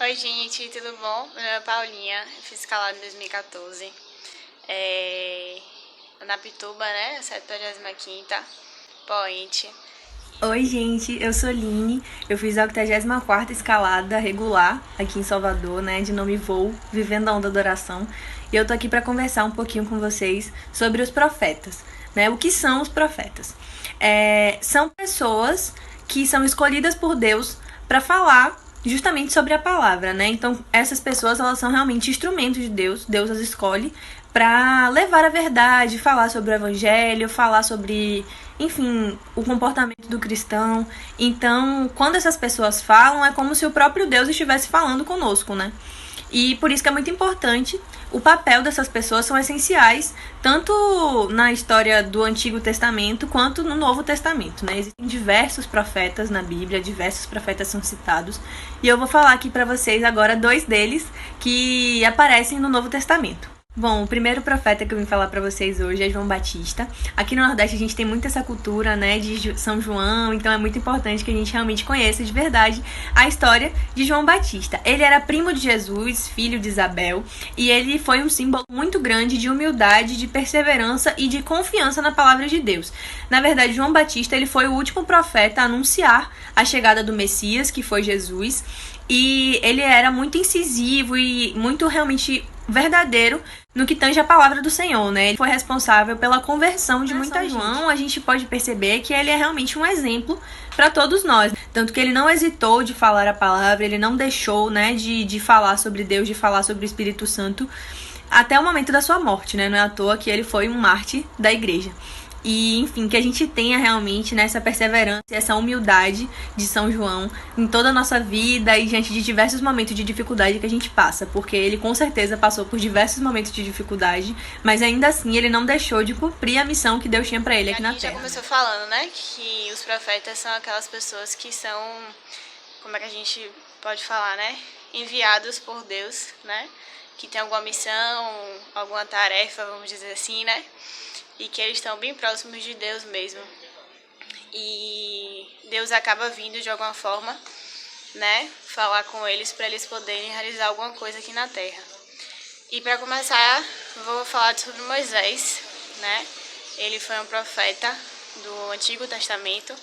Oi, gente, tudo bom? Meu nome é Paulinha, eu fiz escalada em 2014. Na Pituba, né? 75ª Point. Oi, gente, eu sou Line, eu fiz a 84ª escalada regular aqui em Salvador, né, de nome Voo, Vivendo a Onda da Oração, e eu tô aqui para conversar um pouquinho com vocês sobre os profetas, né, o que são os profetas? São pessoas que são escolhidas por Deus para falar justamente sobre a palavra, né? Então, essas pessoas, elas são realmente instrumentos de Deus, Deus as escolhe para levar a verdade, falar sobre o evangelho, falar sobre, enfim, o comportamento do cristão. Então, quando essas pessoas falam, é como se o próprio Deus estivesse falando conosco, né? E por isso que é muito importante, o papel dessas pessoas são essenciais, tanto na história do Antigo Testamento quanto no Novo Testamento, né? Existem diversos profetas na Bíblia, diversos profetas são citados, e eu vou falar aqui para vocês agora dois deles que aparecem no Novo Testamento. Bom, o primeiro profeta que eu vim falar para vocês hoje é João Batista. Aqui no Nordeste a gente tem muito essa cultura, né, de São João, então é muito importante que a gente realmente conheça de verdade a história de João Batista. Ele era primo de Jesus, filho de Isabel, e ele foi um símbolo muito grande de humildade, de perseverança e de confiança na palavra de Deus. Na verdade, João Batista, ele foi o último profeta a anunciar a chegada do Messias, que foi Jesus, e ele era muito incisivo e muito realmente verdadeiro no que tange a palavra do Senhor, né? Ele foi responsável pela conversão de muita gente. João, a gente pode perceber que ele é realmente um exemplo para todos nós. Tanto que ele não hesitou de falar a palavra, ele não deixou, né, de falar sobre Deus, de falar sobre o Espírito Santo, até o momento da sua morte, né? Não é à toa que ele foi um mártir da igreja. E, enfim, que a gente tenha realmente nessa perseverança e essa humildade de São João em toda a nossa vida e diante de diversos momentos de dificuldade que a gente passa, porque ele com certeza passou por diversos momentos de dificuldade, mas ainda assim ele não deixou de cumprir a missão que Deus tinha para ele aqui na Terra. A gente já começou falando, né, que os profetas são aquelas pessoas que são, como é que a gente pode falar, né, enviados por Deus, né, que tem alguma missão, alguma tarefa, vamos dizer assim, né, e que eles estão bem próximos de Deus mesmo. E Deus acaba vindo de alguma forma, né, falar com eles para eles poderem realizar alguma coisa aqui na Terra. E para começar, vou falar sobre Moisés, né? Ele foi um profeta do Antigo Testamento,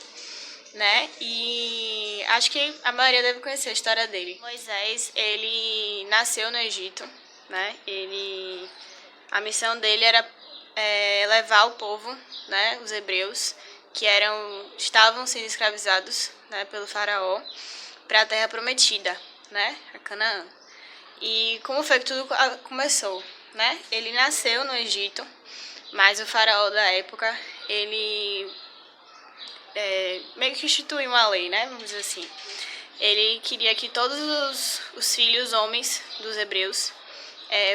né? E acho que a maioria deve conhecer a história dele. Moisés, ele nasceu no Egito, né? A missão dele era levar o povo, né, os hebreus, que estavam sendo escravizados, né, pelo faraó, para a terra prometida, né, a Canaã. E como foi que tudo começou, né? Ele nasceu no Egito, mas o faraó da época, ele meio que instituiu uma lei, né, vamos dizer assim. Ele queria que todos os filhos homens dos hebreus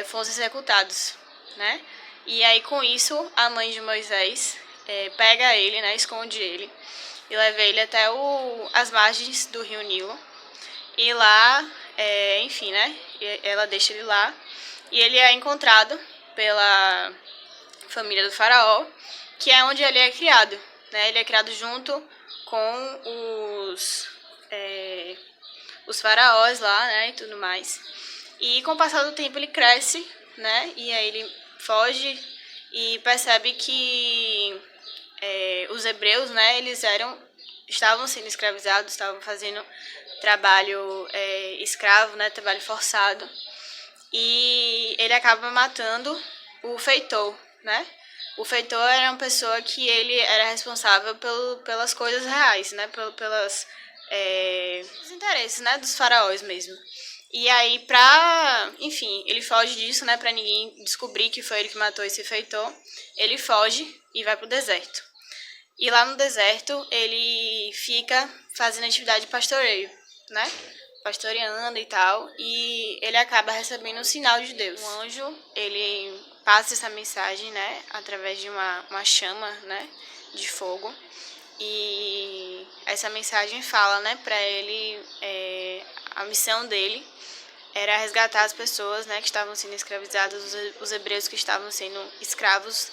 fossem executados, né? E aí, com isso, a mãe de Moisés pega ele, né, esconde ele, e leva ele até as margens do rio Nilo. E lá, enfim, né, ela deixa ele lá, e ele é encontrado pela família do faraó, que é onde ele é criado, né? Ele é criado junto com os faraós lá, né, e tudo mais. E com o passar do tempo ele cresce, né, e aí ele foge e percebe que os hebreus, né, estavam sendo escravizados, estavam fazendo trabalho escravo, né, trabalho forçado. E ele acaba matando o feitor, né? O feitor era uma pessoa que ele era responsável pelas coisas reais, né? Os interesses, né, dos faraós mesmo. E aí, enfim, ele foge disso, né, pra ninguém descobrir que foi ele que matou esse feitor. Ele foge e vai pro deserto. E lá no deserto, ele fica fazendo atividade de pastoreio, né? Pastoreando e tal. E ele acaba recebendo um sinal de Deus. Um anjo, ele passa essa mensagem, né, através de uma chama, né, de fogo. E essa mensagem fala, né, pra ele, a missão dele era resgatar as pessoas, né, que estavam sendo escravizadas, os hebreus que estavam sendo escravos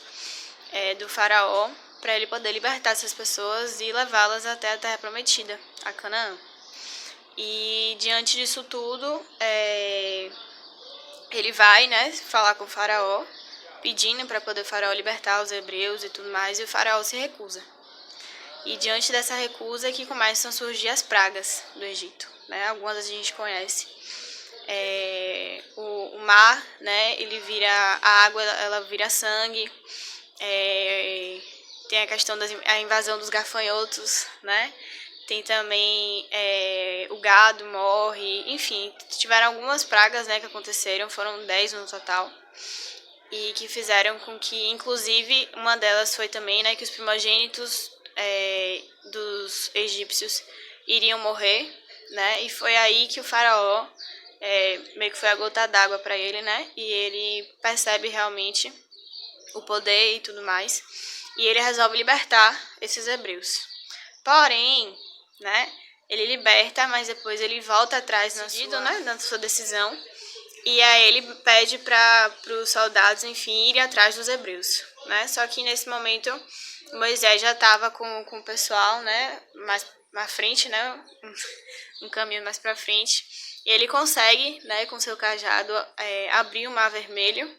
do faraó, para ele poder libertar essas pessoas e levá-las até a terra prometida, a Canaã. E diante disso tudo, ele vai, né, falar com o faraó, pedindo para poder o faraó libertar os hebreus e tudo mais, e o faraó se recusa. E diante dessa recusa é que começam a surgir as pragas do Egito, né? Algumas a gente conhece. O mar, né, a água ela vira sangue. Tem a questão da invasão dos gafanhotos, né? Tem também o gado morre, enfim, tiveram algumas pragas, né, que aconteceram, foram 10 no total, e que fizeram com que, inclusive, uma delas foi também, né, que os primogênitos dos egípcios iriam morrer, né, e foi aí que o faraó, meio que foi a gota d'água para ele, né, e ele percebe realmente o poder e tudo mais, e ele resolve libertar esses hebreus. Porém, né, ele liberta, mas depois ele volta atrás na sua decisão, e aí ele pede para os soldados, enfim, irem atrás dos hebreus, né? Só que nesse momento Moisés já estava com o pessoal, né, mais na frente, né, um caminho mais para frente, e ele consegue, né, com seu cajado, abrir o Mar Vermelho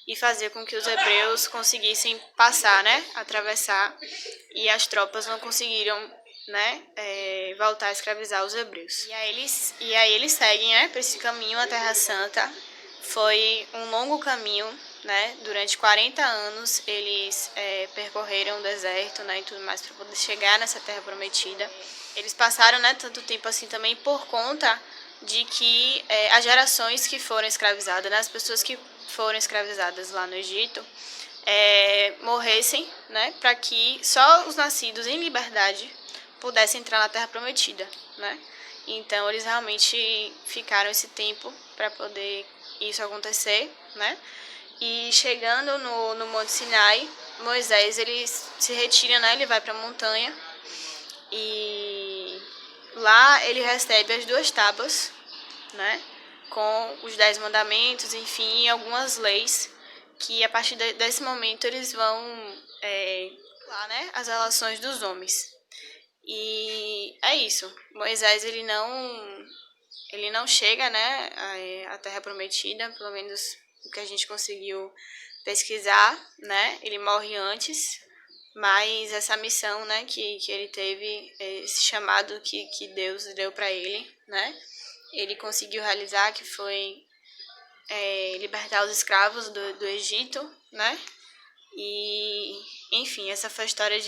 e fazer com que os hebreus conseguissem passar, né, atravessar, e as tropas não conseguiram, né, voltar a escravizar os hebreus. E aí eles seguem, né, para esse caminho à Terra Santa. Foi um longo caminho, né, durante 40 anos eles percorreram o deserto, né, e tudo mais para poder chegar nessa Terra Prometida. Eles passaram, né, tanto tempo assim também por conta de que as gerações que foram escravizadas, né, as pessoas que foram escravizadas lá no Egito, morressem, né, para que só os nascidos em liberdade pudessem entrar na Terra Prometida, né? Então eles realmente ficaram esse tempo para poder isso acontecer, né? E chegando no Monte Sinai, Moisés ele se retira, né? Ele vai para a montanha e lá ele recebe as 2 tábuas, né? Com os 10 mandamentos, enfim, algumas leis que a partir desse momento eles vão lá, né? As relações dos homens. E é isso. Moisés ele não chega, né, à Terra Prometida, pelo menos o que a gente conseguiu pesquisar, né? Ele morre antes, mas essa missão, né, que ele teve, esse chamado que Deus deu para ele, né? Ele conseguiu realizar, que foi libertar os escravos do Egito, né? E, enfim, essa foi a história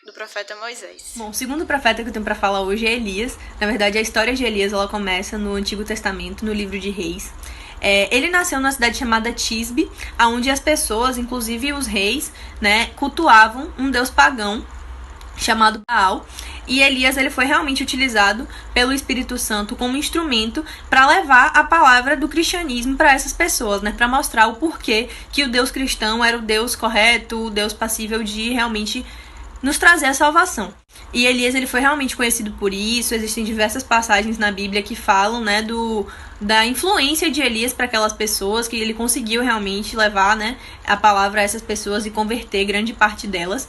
do profeta Moisés. Bom, o segundo profeta que eu tenho para falar hoje é Elias. Na verdade, a história de Elias ela começa no Antigo Testamento, no livro de Reis. Ele nasceu numa cidade chamada Tisbe, onde as pessoas, inclusive os reis, né, cultuavam um deus pagão chamado Baal. E Elias ele foi realmente utilizado pelo Espírito Santo como instrumento para levar a palavra do cristianismo para essas pessoas, né? Para mostrar o porquê que o Deus cristão era o Deus correto, o Deus passível de realmente nos trazer a salvação. E Elias ele foi realmente conhecido por isso. Existem diversas passagens na Bíblia que falam, né, da influência de Elias para aquelas pessoas, que ele conseguiu realmente levar, né, a palavra a essas pessoas e converter grande parte delas.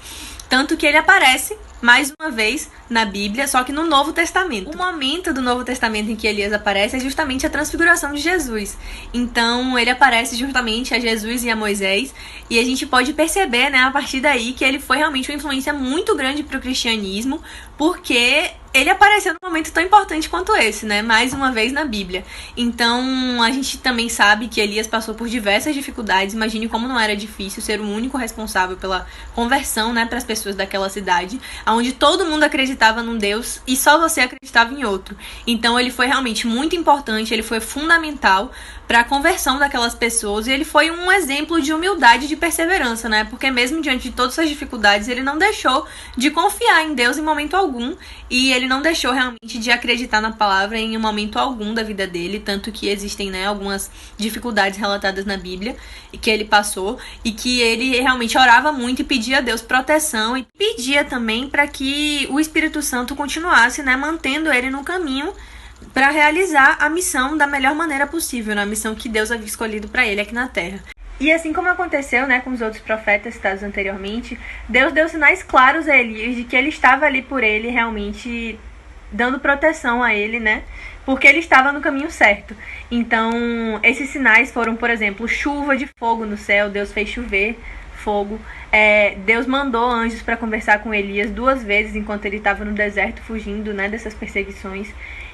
Tanto que ele aparece mais uma vez na Bíblia, só que no Novo Testamento. O momento do Novo Testamento em que Elias aparece é justamente a transfiguração de Jesus. Então, ele aparece justamente a Jesus e a Moisés, e a gente pode perceber, né, a partir daí, que ele foi realmente uma influência muito grande para o cristianismo, porque ele apareceu num momento tão importante quanto esse, né? Mais uma vez na Bíblia. Então, a gente também sabe que Elias passou por diversas dificuldades. Imagine como não era difícil ser o único responsável pela conversão, né, para as pessoas daquela cidade, onde todo mundo acreditava num Deus e só você acreditava em outro. Então, ele foi realmente muito importante, ele foi fundamental para a conversão daquelas pessoas, e ele foi um exemplo de humildade e de perseverança, né? Porque mesmo diante de todas essas dificuldades, ele não deixou de confiar em Deus em momento algum, e ele não deixou realmente de acreditar na palavra em um momento algum da vida dele, tanto que existem, né, algumas dificuldades relatadas na Bíblia que ele passou, e que ele realmente orava muito e pedia a Deus proteção, e pedia também para que o Espírito Santo continuasse, né, mantendo ele no caminho para realizar a missão da melhor maneira possível, na missão que Deus havia escolhido para ele aqui na Terra. E assim como aconteceu, né, com os outros profetas citados anteriormente, Deus deu sinais claros a Elias de que ele estava ali por ele, realmente dando proteção a ele, né, porque ele estava no caminho certo. Então, esses sinais foram, por exemplo, chuva de fogo no céu, Deus fez chover fogo. Deus mandou anjos para conversar com Elias 2 vezes enquanto ele estava no deserto fugindo, né, dessas perseguições.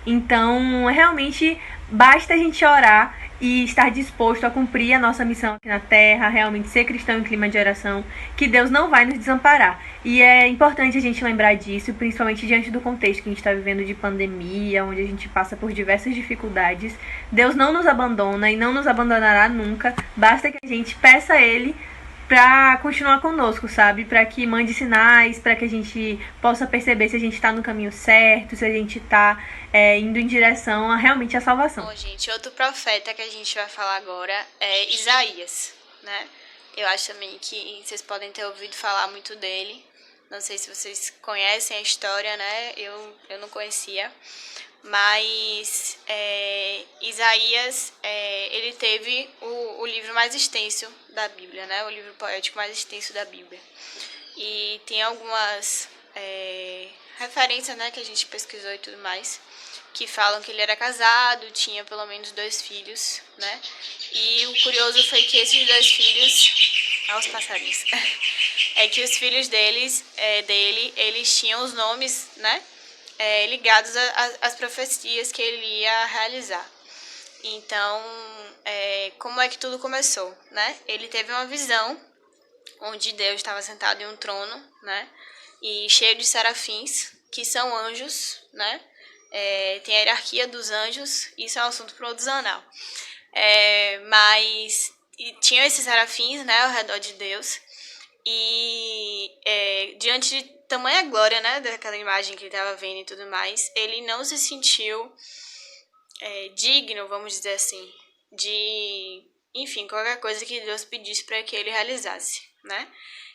Então, realmente, basta a gente orar e estar disposto a cumprir a nossa missão aqui na Terra, realmente ser cristão em clima de oração, que Deus não vai nos desamparar. E é importante a gente lembrar disso, principalmente diante do contexto que a gente está vivendo de pandemia, onde a gente passa por diversas dificuldades. Deus não nos abandona e não nos abandonará nunca, basta que a gente peça a Ele para continuar conosco, sabe? Para que mande sinais, para que a gente possa perceber se a gente está no caminho certo, se a gente está indo em direção a realmente a salvação. Bom, gente, outro profeta que a gente vai falar agora é Isaías, né? Eu acho também que vocês podem ter ouvido falar muito dele. Não sei se vocês conhecem a história, né? Eu não conhecia. Mas Isaías, ele teve o livro mais extenso da Bíblia, né? O livro poético mais extenso da Bíblia. E tem algumas referências, né, que a gente pesquisou e tudo mais, que falam que ele era casado, tinha pelo menos 2 filhos, né? E o curioso foi que esses 2 filhos... Olha os passarinhos. É que os filhos dele, eles tinham os nomes, né, ligados às profecias que ele ia realizar. Então, como é que tudo começou, né? Ele teve uma visão onde Deus estava sentado em um trono, né? E cheio de serafins, que são anjos, né? Tem a hierarquia dos anjos, isso é um assunto para outro anal. Mas tinham esses serafins, né, ao redor de Deus. E diante de tamanha glória, né, daquela imagem que ele estava vendo e tudo mais, ele não se sentiu digno, vamos dizer assim, de, enfim, qualquer coisa que Deus pedisse para que ele realizasse, né?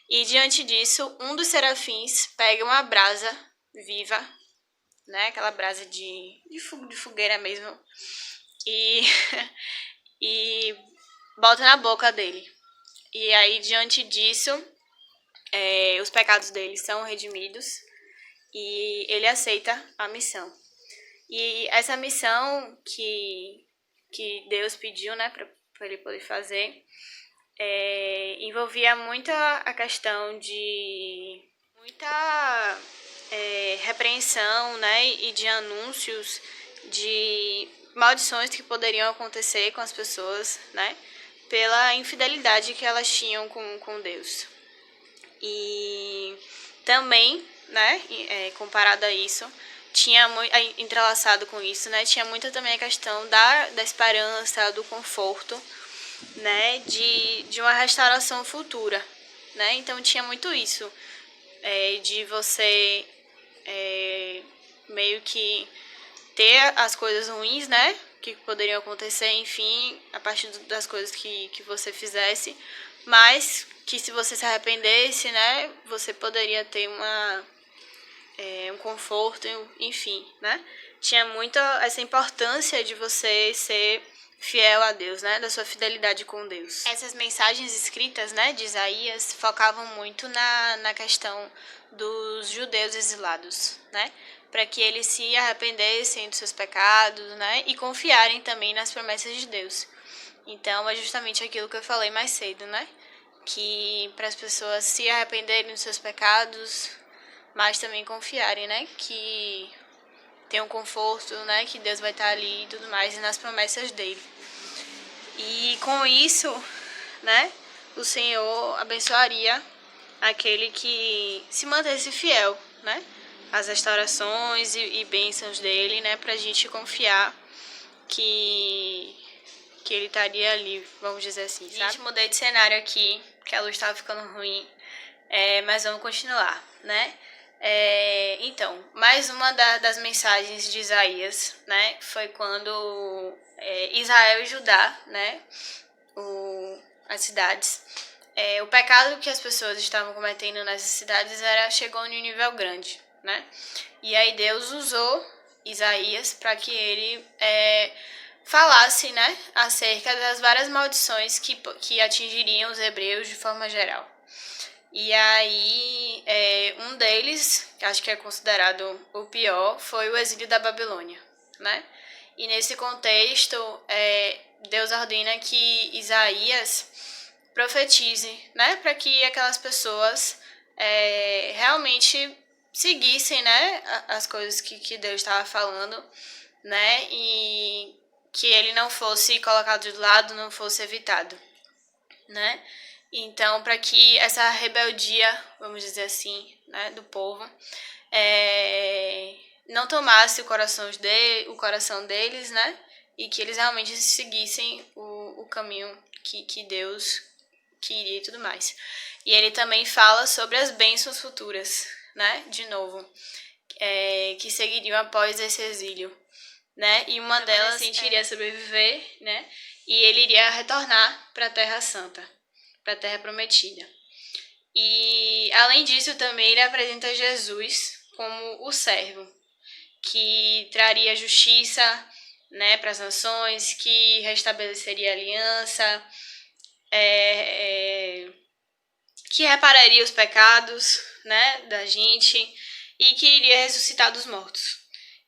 E diante disso, um dos serafins pega uma brasa viva, né, aquela brasa de fogueira mesmo, e, e bota na boca dele. E aí, diante disso, os pecados dele são redimidos e ele aceita a missão. E essa missão que Deus pediu, né, para ele poder fazer, envolvia muito a questão de muita repreensão, né, e de anúncios de maldições que poderiam acontecer com as pessoas, né, pela infidelidade que elas tinham com Deus. E também, né, comparado a isso, tinha muito entrelaçado com isso, né, tinha muito também a questão da esperança, do conforto, né, de uma restauração futura, né? Então tinha muito isso, de você meio que ter as coisas ruins, né, que poderiam acontecer, enfim, a partir das coisas que você fizesse, mas que se você se arrependesse, né, você poderia ter um conforto, enfim, né? Tinha muito essa importância de você ser fiel a Deus, né, da sua fidelidade com Deus. Essas mensagens escritas, né, de Isaías focavam muito na questão dos judeus exilados, né, para que eles se arrependessem dos seus pecados, né, e confiarem também nas promessas de Deus. Então, é justamente aquilo que eu falei mais cedo, né, que para as pessoas se arrependerem dos seus pecados, mas também confiarem, né, que tem um conforto, né, que Deus vai estar ali e tudo mais, e nas promessas dele. E com isso, né, o Senhor abençoaria aquele que se mantesse fiel, né, às restaurações e bênçãos dele, né, pra gente confiar que ele estaria ali, vamos dizer assim, sabe? Gente, mudei de cenário aqui, porque a luz estava ficando ruim, mas vamos continuar, né? Então, mais uma das mensagens de Isaías, né, foi quando Israel e Judá, né, as cidades, o pecado que as pessoas estavam cometendo nessas cidades chegou em um nível grande, né, e aí Deus usou Isaías para que ele falasse, né, acerca das várias maldições que atingiriam os hebreus de forma geral. E aí, um deles, acho que é considerado o pior, foi o exílio da Babilônia, né? E nesse contexto, Deus ordena que Isaías profetize, né, para que aquelas pessoas realmente seguissem, né, as coisas que Deus estava falando, né, e que ele não fosse colocado de lado, não fosse evitado, né. Então, para que essa rebeldia, vamos dizer assim, né, do povo, não tomasse o coração deles, né, e que eles realmente seguissem o caminho que Deus queria e tudo mais. E ele também fala sobre as bênçãos futuras, né, de novo, que seguiriam após esse exílio, né, e uma delas iria sobreviver, né, e ele iria retornar para a Terra Santa, para a Terra Prometida. E, além disso, também ele apresenta Jesus como o servo, que traria justiça, né, para as nações, que restabeleceria a aliança, que repararia os pecados, né, da gente e que iria ressuscitar dos mortos.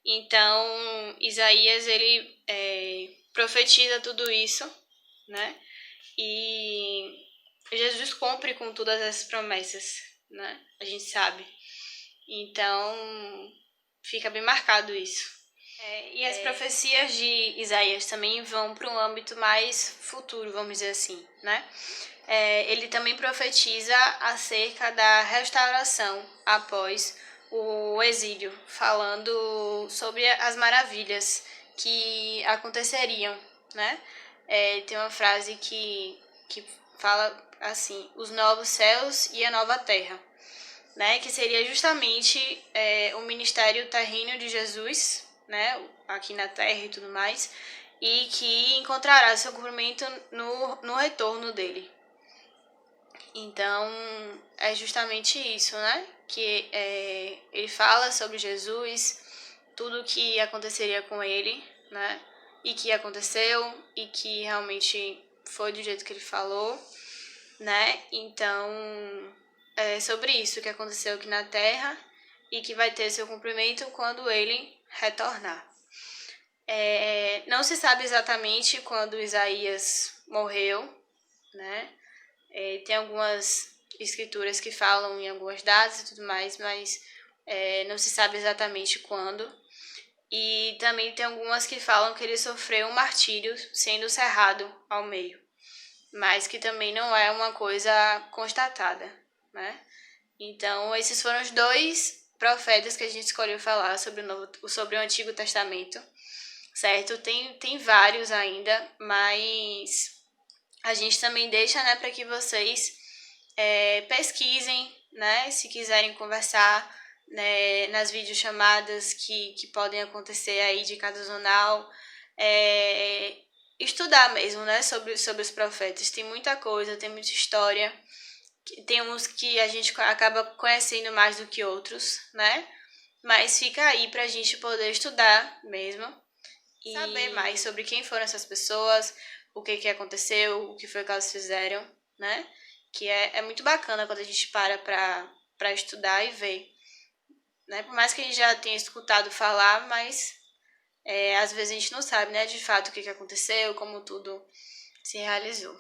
Então, Isaías, ele profetiza tudo isso, né, e Jesus cumpre com todas essas promessas, né, a gente sabe. Então, fica bem marcado isso. E as profecias de Isaías também vão para um âmbito mais futuro, vamos dizer assim, né? Ele também profetiza acerca da restauração após o exílio, falando sobre as maravilhas que aconteceriam, né? Tem uma frase que fala assim, os novos céus e a nova terra, né? Que seria justamente o ministério terreno de Jesus, né, aqui na Terra e tudo mais, e que encontrará seu cumprimento no retorno dele. Então, é justamente isso, né, que ele fala sobre Jesus, tudo o que aconteceria com ele, né, e que aconteceu, e que realmente foi do jeito que ele falou, né, então é sobre isso que aconteceu aqui na Terra e que vai ter seu cumprimento quando ele retornar. Não se sabe exatamente quando Isaías morreu, né? Tem algumas escrituras que falam em algumas datas e tudo mais, mas não se sabe exatamente quando. E também tem algumas que falam que ele sofreu um martírio sendo cerrado ao meio, mas que também não é uma coisa constatada, né? Então, esses foram os dois profetas que a gente escolheu falar sobre o Antigo Testamento, certo? Tem vários ainda, mas a gente também deixa, né, para que vocês pesquisem, né, se quiserem conversar, né, nas videochamadas que podem acontecer aí de cada zonal, estudar mesmo, né, sobre os profetas. Tem muita coisa, tem muita história. Tem uns que a gente acaba conhecendo mais do que outros, né? Mas fica aí pra gente poder estudar mesmo e saber mais sobre quem foram essas pessoas, o que aconteceu, o que foi que elas fizeram, né? Que é muito bacana quando a gente pra estudar e ver, né? Por mais que a gente já tenha escutado falar, mas às vezes a gente não sabe, né? De fato o que aconteceu, como tudo se realizou.